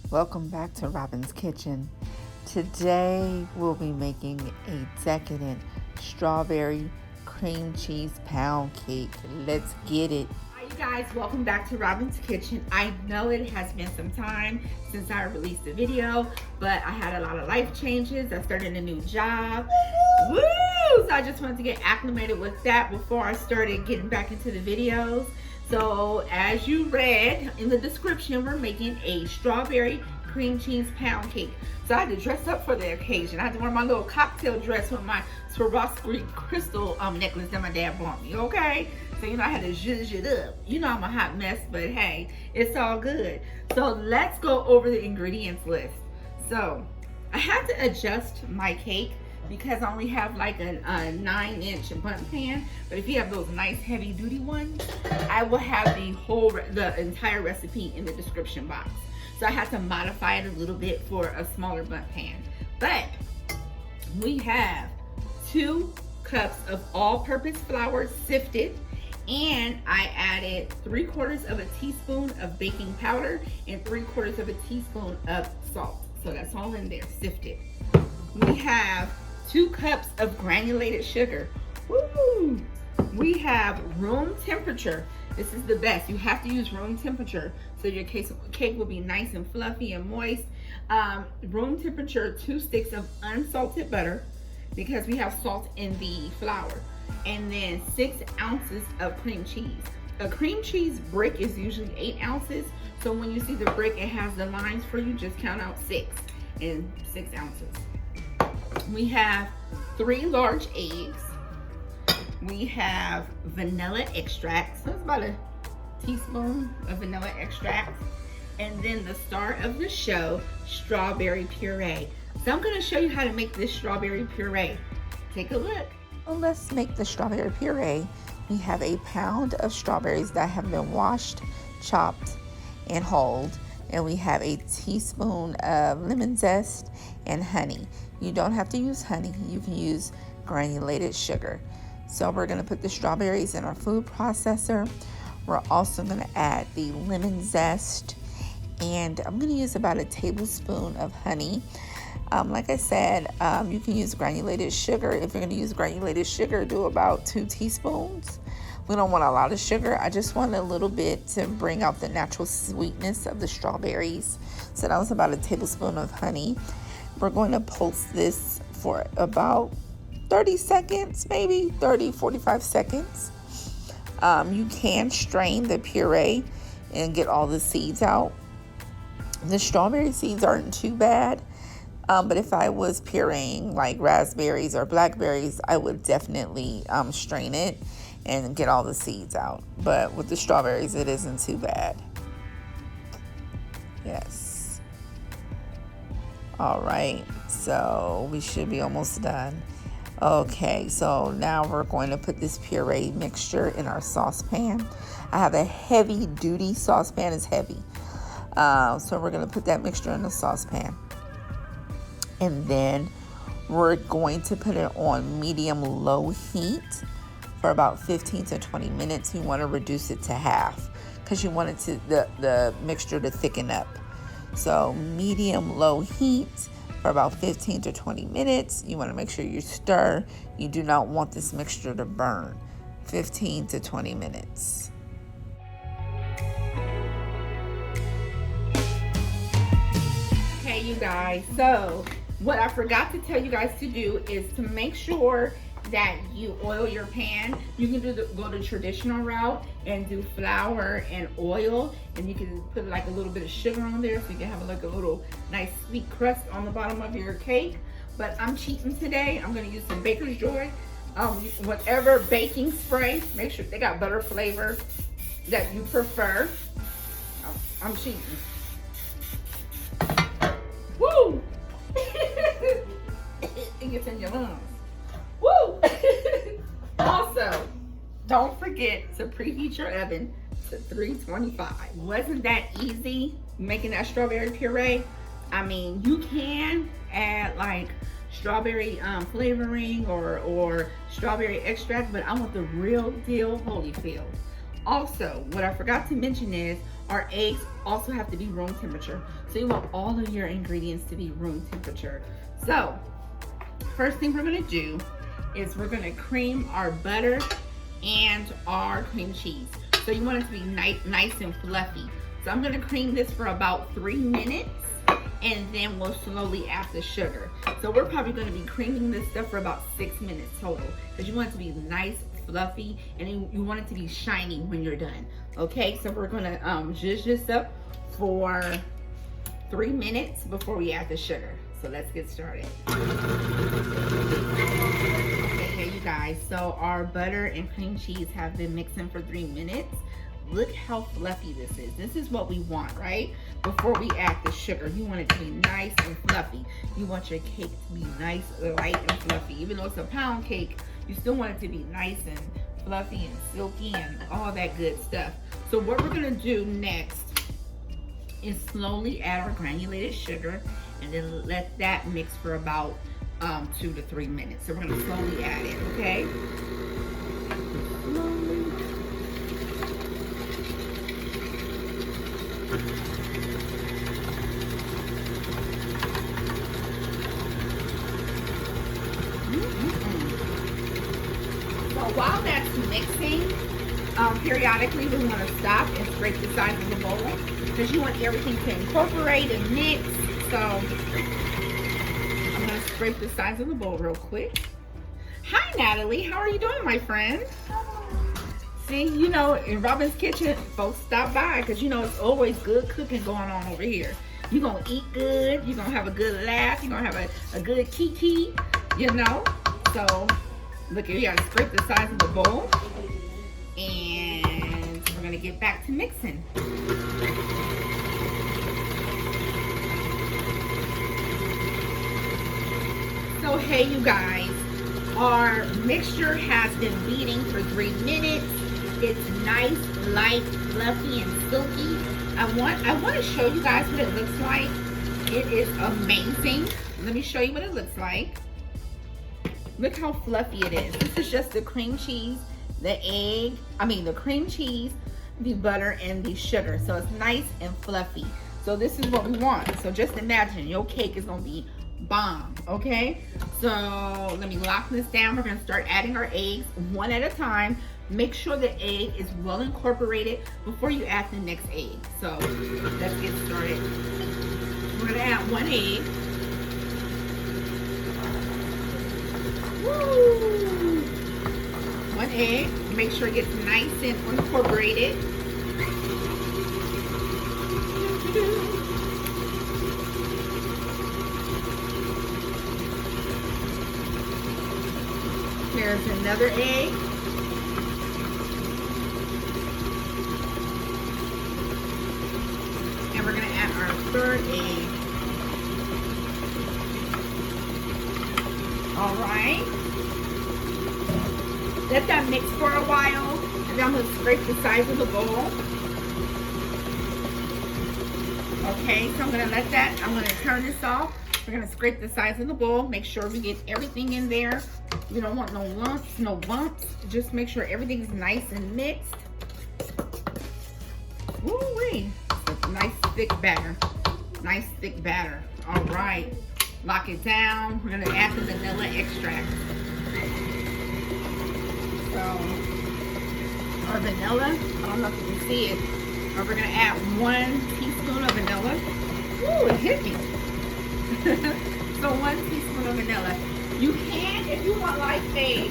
Welcome back to Robin's Kitchen. Today we'll be making a decadent strawberry cream cheese pound cake. Let's get it. Hi you guys, welcome back to Robin's Kitchen. I know it has been some time since I released a video, but I had a lot of life changes. I started a new job. Woo! So I just wanted to get acclimated with that before I started getting back into the videos. So as you read in the description, we're making a strawberry cream cheese pound cake. So I had to dress up for the occasion. I had to wear my little cocktail dress with my Swarovski crystal necklace that my dad bought me, okay? So, you know, I had to zhuzh it up. You know I'm a hot mess, but hey, it's all good. So let's go over the ingredients list. So I had to adjust my cake because I only have like a 9-inch bundt pan. But if you have those nice heavy duty ones, I will have the entire recipe in the description box. So I had to modify it a little bit for a smaller bundt pan. But we have 2 cups of all-purpose flour sifted, and I added 3/4 of a teaspoon of baking powder and 3/4 of a teaspoon of salt. So that's all in there, sifted. We have 2 cups of granulated sugar. Woo! We have room temperature. This is the best. You have to use room temperature so your cake will be nice and fluffy and moist. Room temperature, 2 sticks of unsalted butter because we have salt in the flour. And then 6 ounces of cream cheese. A cream cheese brick is usually 8 ounces. So when you see the brick, it has the lines for you. Just count out 6 and 6 ounces. We have 3 large eggs. We have vanilla extract. So it's about a teaspoon of vanilla extract. And then the star of the show, strawberry puree. So I'm gonna show you how to make this strawberry puree. Take a look. Well, let's make the strawberry puree. We have a pound of strawberries that have been washed, chopped, and hulled. And we have a teaspoon of lemon zest and honey. You don't have to use honey. You can use granulated sugar. So we're going to put the strawberries in our food processor. We're also going to add the lemon zest. And I'm going to use about a tablespoon of honey. Like I said, you can use granulated sugar. If you're going to use granulated sugar, do about 2 teaspoons. We don't want a lot of sugar. I just want a little bit to bring out the natural sweetness of the strawberries. So that was about a tablespoon of honey. We're going to pulse this for about 30 seconds, maybe 30, 45 seconds. You can strain the puree and get all the seeds out. The strawberry seeds aren't too bad. But if I was pureeing like raspberries or blackberries, I would definitely strain it and get all the seeds out. But with the strawberries, it isn't too bad. Yes. All right, so we should be almost done. Okay, so now we're going to put this puree mixture in our saucepan. I have a heavy duty saucepan, it's heavy. So we're going to put that mixture in the saucepan. And then we're going to put it on medium-low heat for about 15 to 20 minutes. You want to reduce it to half because you want it to the mixture to thicken up. So medium-low heat for about 15 to 20 minutes. You want to make sure you stir. You do not want this mixture to burn. 15 to 20 minutes. Okay, you guys, so what I forgot to tell you guys to do is to make sure that you oil your pan. You can go the traditional route and do flour and oil, and you can put like a little bit of sugar on there so you can have like a little nice sweet crust on the bottom of your cake. But I'm cheating today. I'm gonna use some Baker's Joy, whatever baking spray. Make sure they got butter flavor that you prefer. I'm cheating. Woo! It gets in your lungs. Woo! Also, don't forget to preheat your oven to 325. Wasn't that easy making that strawberry puree? I mean, you can add like strawberry flavoring or strawberry extract, but I want the real deal Holyfield. Also, what I forgot to mention is our eggs also have to be room temperature. So you want all of your ingredients to be room temperature. So first thing we're gonna do is we're gonna cream our butter and our cream cheese. So you want it to be nice and fluffy. So I'm gonna cream this for about 3 minutes, and then we'll slowly add the sugar. So we're probably gonna be creaming this stuff for about 6 minutes total, because you want it to be nice, fluffy, and you want it to be shiny when you're done. Okay, so we're gonna zhuzh this up for 3 minutes before we add the sugar. So let's get started. Okay, here you guys. So our butter and cream cheese have been mixing for 3 minutes. Look how fluffy this is. This is what we want, right? Before we add the sugar, you want it to be nice and fluffy. You want your cake to be nice, light, and fluffy. Even though it's a pound cake, you still want it to be nice and fluffy and silky and all that good stuff. So what we're gonna do next is slowly add our granulated sugar, and then let that mix for about 2 to 3 minutes. So we're gonna slowly add it, okay? Slowly. So while that's mixing, periodically we want to stop and scrape the sides of the bowl, because you want everything to incorporate and mix. So I'm going to scrape the sides of the bowl real quick. Hi Natalie, how are you doing, my friend? See, you know, in Robin's Kitchen, folks stop by, because you know it's always good cooking going on over here. You're going to eat good, you're going to have a good laugh, you're going to have a good kiki, you know. So look, you got to scrape the sides of the bowl, and we're going to get back to mixing. So hey you guys, our mixture has been beating for 3 minutes. It's nice, light, fluffy, and silky. I want to show you guys what it looks like. It is amazing. Let me show you what it looks like. Look how fluffy it is. This is just the cream cheese, the cream cheese, the butter, and the sugar. So it's nice and fluffy. So this is what we want. So just imagine your cake is gonna be bomb, okay? So let me lock this down. We're gonna start adding our eggs one at a time. Make sure the egg is well incorporated before you add the next egg. So let's get started. We're gonna add 1 egg. Woo! 1 egg. Make sure it gets nice and incorporated. Here's another egg. And we're gonna add our 3rd egg. All right. Let that mix for a while, and then I'm gonna scrape the sides of the bowl. Okay, so I'm gonna turn this off. We're gonna scrape the sides of the bowl, make sure we get everything in there. We don't want no lumps, no bumps. Just make sure everything's nice and mixed. Woo-wee. Nice thick batter. Nice thick batter. All right. Lock it down. We're gonna add the vanilla extract. So our vanilla, I don't know if you can see it, but we're gonna add 1 teaspoon of vanilla. Ooh, it hit me. So 1 teaspoon of vanilla. You can, if you want like say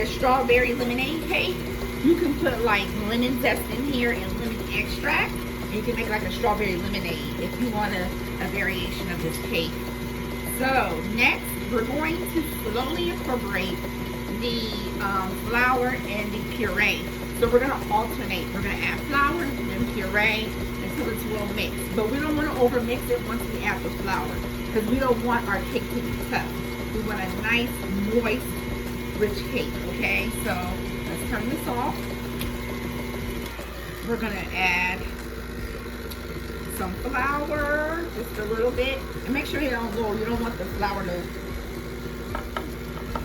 a strawberry lemonade cake, you can put like lemon zest in here and lemon extract. And you can make like a strawberry lemonade if you want a variation of this cake. So next, we're going to slowly incorporate the flour and the puree. So we're gonna alternate. We're gonna add flour and then puree until it's well mixed. But we don't want to over mix it once we add the flour, because we don't want our cake to be tough. We want a nice, moist, rich cake, okay? So let's turn this off. We're gonna add some flour, just a little bit. And make sure you don't want the flour to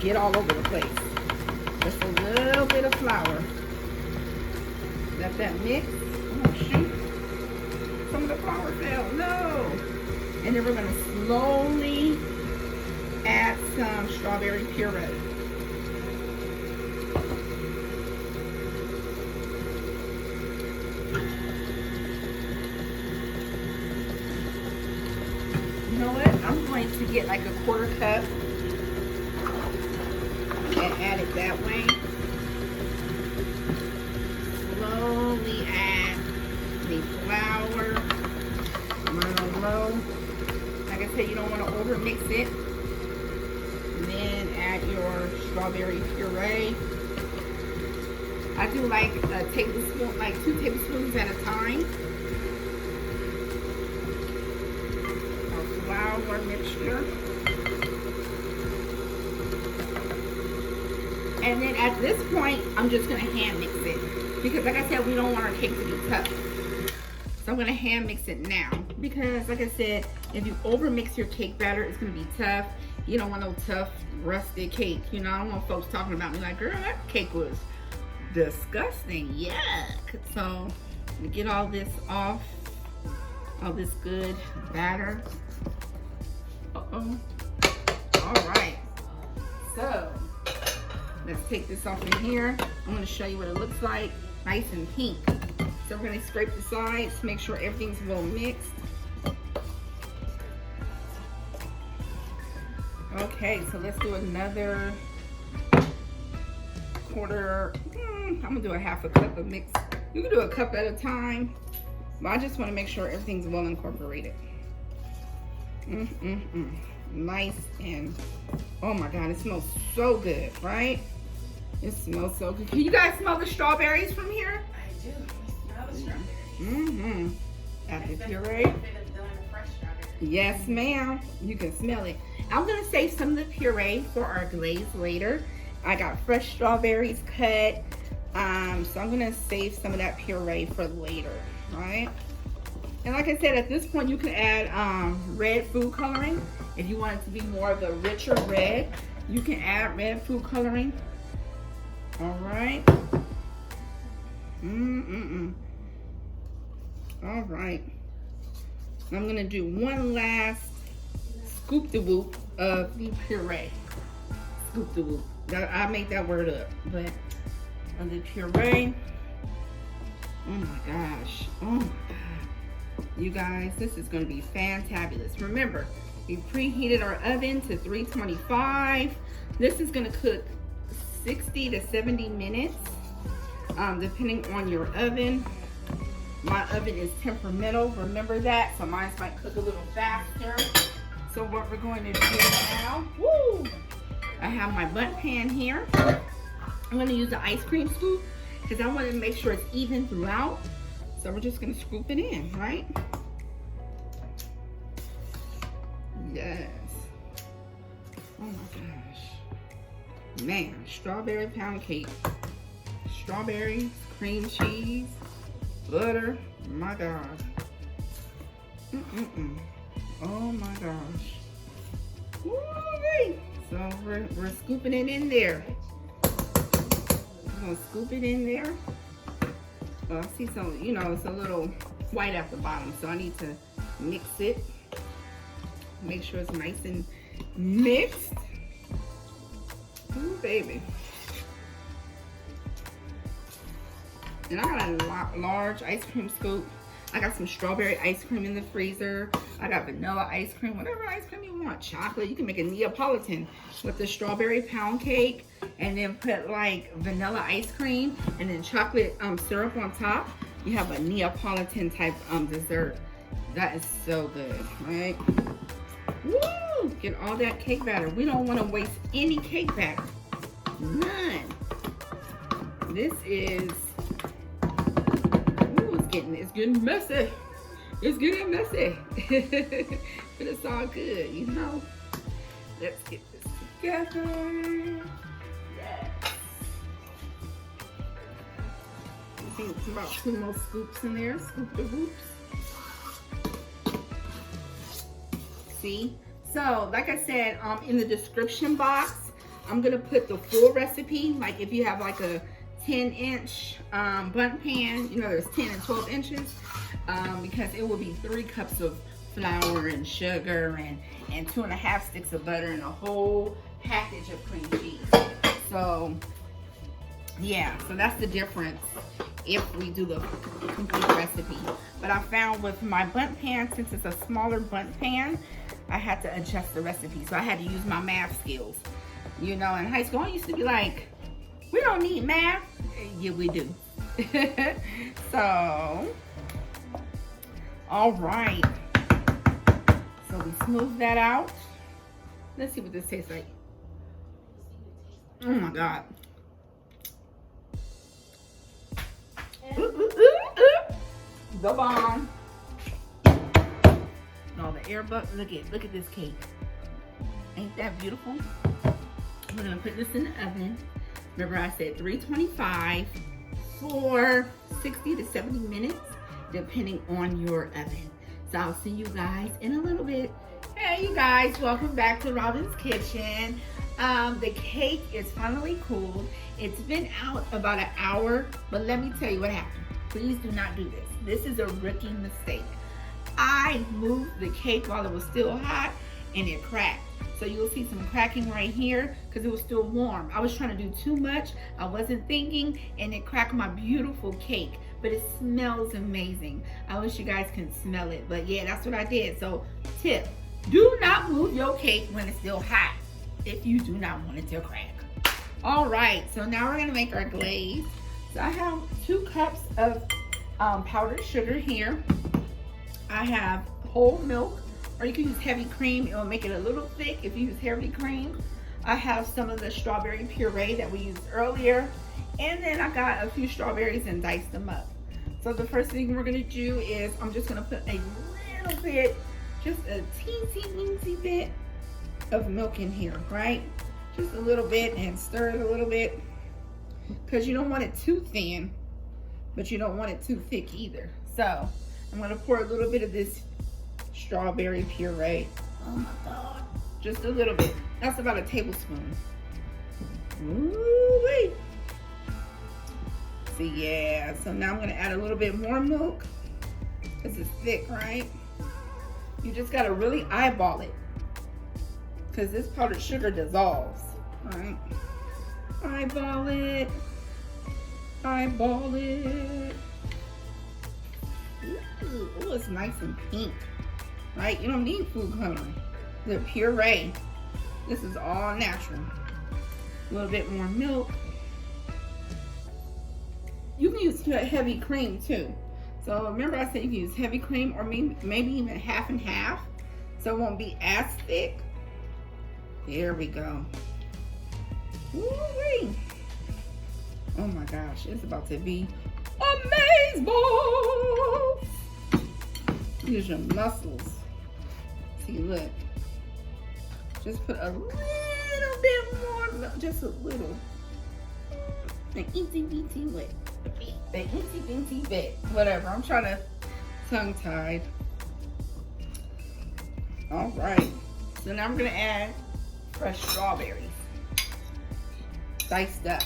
get all over the place. Just a little bit of flour. Let that mix. Oh shoot. the flour fell. No. And then we're going to slowly add some strawberry puree. You know what? I'm going to get like a 1/4 cup and add it that way. Slowly add the flour. On low. Like I said, you don't want to over mix it. And then add your strawberry puree. I do like a tablespoon, like 2 tablespoons at a time. Flour mixture. And then at this point, I'm just going to hand mix it. Because like I said, we don't want our cake to be tough. So I'm going to hand mix it now. Because like I said, if you over mix your cake batter, it's going to be tough. You don't want no tough, rusted cake. You know, I don't want folks talking about me like, girl, that cake was disgusting. Yuck. So to get all this off, all this good batter. Uh-oh. All right. So let's take this off in here. I'm going to show you what it looks like. Nice and pink. So we're going to scrape the sides, make sure everything's well mixed. Okay, so let's do another 1/4. I'm going to do a 1/2 cup of mix. You can do a cup at a time, but I just want to make sure everything's well incorporated. Nice and, oh my God, it smells so good, right? It smells so good. Can you guys smell the strawberries from here? I do. Smell the strawberries. Add the puree. Yes, ma'am. You can smell it. I'm going to save some of the puree for our glaze later. I got fresh strawberries cut. So I'm going to save some of that puree for later, right? And like I said, at this point, you can add red food coloring. If you want it to be more of a richer red, you can add red food coloring. All right. All right. I'm going to do one last scoop-de-whoop of the puree. Scoop-de-whoop. I made that word up, but of the puree. Oh my gosh. Oh my God. You guys, this is going to be fantabulous. Remember, we preheated our oven to 325. This is going to cook 60 to 70 minutes, depending on your oven. My oven is temperamental, remember that, so mine might cook a little faster. So what we're going to do now, I have my bundt pan here. I'm going to use the ice cream scoop because I want to make sure it's even throughout. So we're just going to scoop it in, right? Yes. Oh my gosh. Man, strawberry pound cake. Strawberries, cream cheese, butter. My God. Oh my gosh. Woo-wee. So we're scooping it in there. I'm gonna scoop it in there. I see some, you know, it's a little white at the bottom, so I need to mix it. Make sure it's nice and mixed. Ooh, baby. And I got a large ice cream scoop. I got some strawberry ice cream in the freezer. I got vanilla ice cream, whatever ice cream you want. Chocolate, you can make a Neapolitan with the strawberry pound cake and then put like vanilla ice cream and then chocolate syrup on top. You have a Neapolitan type dessert. That is so good, right? Woo! Get all that cake batter. We don't want to waste any cake batter. None. This is, it's getting messy. It's getting messy. But it's all good, you know. Let's get this together. Yes. I think it's about 2 more scoops in there. Scoop the hoops. See? So, like I said, in the description box, I'm gonna put the full recipe. Like if you have like a 10-inch bundt pan, you know, there's 10 and 12 inches. because it will be 3 cups of flour and sugar and 2.5 sticks of butter and a whole package of cream cheese. So yeah, so that's the difference if we do the complete recipe. But I found with my bundt pan, since it's a smaller bundt pan, I had to adjust the recipe. So I had to use my math skills. You know, in high school I used to be like, we don't need math. Yeah, we do. So, all right. So we smooth that out. Let's see what this tastes like. Oh my God. Ooh, ooh, ooh, ooh. The bomb. No, the air butt. Look at this cake. Ain't that beautiful? We're gonna put this in the oven. Remember I said 325 for 60 to 70 minutes, depending on your oven. So I'll see you guys in a little bit. Hey you guys, welcome back to Robin's Kitchen. The cake is finally cooled. It's been out about an hour, but let me tell you what happened. Please do not do this. This is a rookie mistake. I moved the cake while it was still hot and it cracked. So you'll see some cracking right here because it was still warm. I was trying to do too much. I wasn't thinking and it cracked my beautiful cake, but it smells amazing. I wish you guys can smell it, but yeah, that's what I did. So tip, do not move your cake when it's still hot if you do not want it to crack. All right, so now we're gonna make our glaze. So I have 2 cups of powdered sugar here. I have whole milk, or you can use heavy cream. It will make it a little thick if you use heavy cream. I have some of the strawberry puree that we used earlier. And then I got a few strawberries and diced them up. So the first thing we're gonna do is I'm just gonna put a little bit, just a teensy bit of milk in here, right? Just a little bit, and stir it a little bit. Because you don't want it too thin, but you don't want it too thick either. So I'm gonna pour a little bit of this strawberry puree. Oh my God. Just a little bit. That's about a tablespoon. Ooh-wee. See, yeah. So now I'm gonna add a little bit more milk because it's thick, right? You just gotta really eyeball it because this powdered sugar dissolves, right? Eyeball it. Eyeball it. Ooh, it's nice and pink, right? You don't need food coloring. The puree, this is all natural. A little bit more milk. You can use heavy cream too. So remember I said you can use heavy cream or maybe even half and half, so it won't be as thick. There we go. Woo-wee. Oh my gosh, it's about to be amazeballs. Here's your muscles. See, look. Just put a little bit more milk, just a little. An itty bitty bit. The itty bitty bit. Whatever. I'm trying to tongue-tied. All right. So now I'm gonna add fresh strawberries, diced up.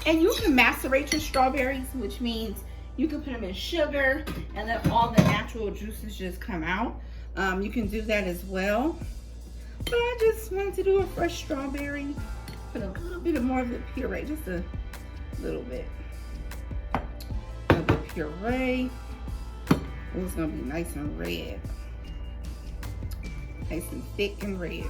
And you can macerate your strawberries, which means you can put them in sugar and let all the natural juices just come out. You can do that as well. But I just wanted to do a fresh strawberry. Put a little bit more of the puree, just a little bit of the puree. Oh, it's gonna be nice and red. Nice and thick and red.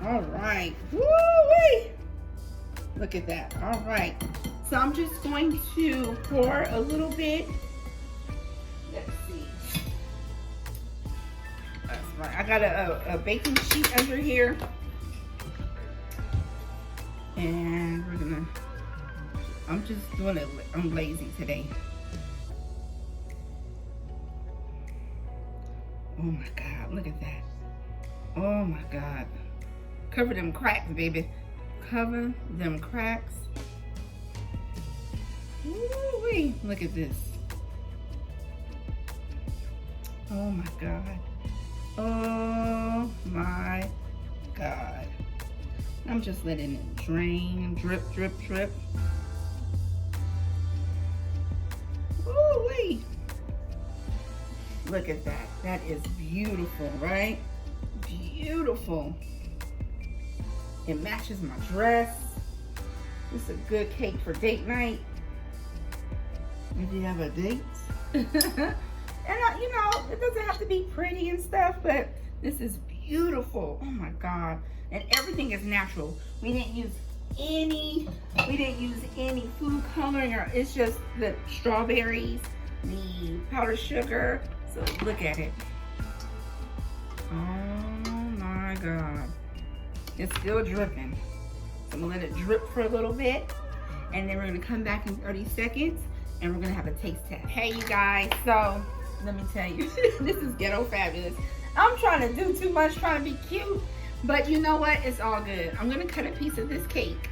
All right. Woo-wee! Look at that. All right. So I'm just going to pour a little bit. Let's see. That's right. I got a baking sheet under here. And we're gonna, I'm just doing it, I'm lazy today. Oh my God, look at that. Oh my God. Cover them cracks, baby. Cover them cracks. Woo-wee. Look at this. Oh my God. Oh my God. I'm just letting it drain, drip, drip, drip. Woo-wee. Look at that. That is beautiful, right? Beautiful. It matches my dress. This is a good cake for date night. If you have a date. And you know, it doesn't have to be pretty and stuff, but this is beautiful. Oh my God. And everything is natural. We didn't use any food coloring, or it's just the strawberries, the powdered sugar. So look at it. Oh my God. It's still dripping. So I'm gonna let it drip for a little bit, and then we're gonna come back in 30 seconds and we're gonna have a taste test. Hey you guys, so let me tell you, this is ghetto fabulous. I'm trying to do too much, trying to be cute, but you know what? It's all good. I'm gonna cut a piece of this cake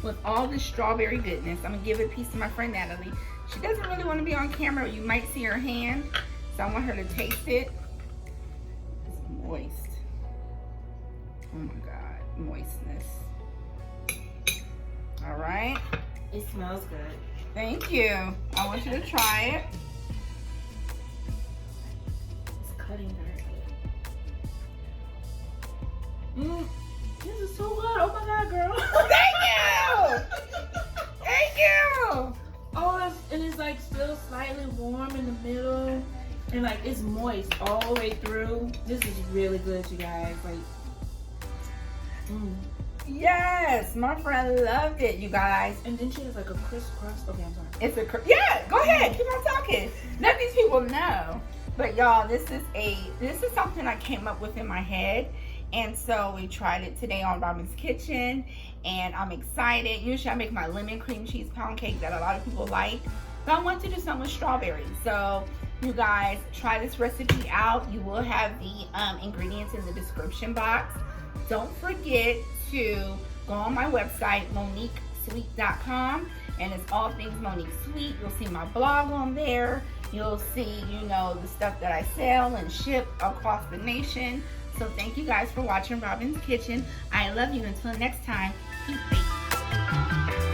with all this strawberry goodness. I'm gonna give a piece to my friend Natalie. She doesn't really want to be on camera. You might see her hand, so I want her to taste it. It's moist. Oh my God, moistness. All right. It smells good. Thank you. I want you to try it. It's cutting very good. This is so good. Oh my God, girl. Thank you. Thank you. Oh, and it's like still slightly warm in the middle, and like it's moist all the way through. This is really good, you guys. Like, Yes, my friend loved it, you guys. and then she has like a crisp crust. Okay, I'm sorry. It's a yeah. Go ahead, keep on talking. Let these people know. But y'all, this is something I came up with in my head, and so we tried it today on Robin's Kitchen, and I'm excited. Usually I make my lemon cream cheese pound cake that a lot of people like, but I want to do something with strawberries. So you guys, try this recipe out. You will have the ingredients in the description box. Don't forget to go on my website, MoniqueSweet.com, and it's all things Monique Sweet. You'll see my blog on there. You'll see, you know, the stuff that I sell and ship across the nation. So thank you guys for watching Robin's Kitchen. I love you. Until next time, keep baking.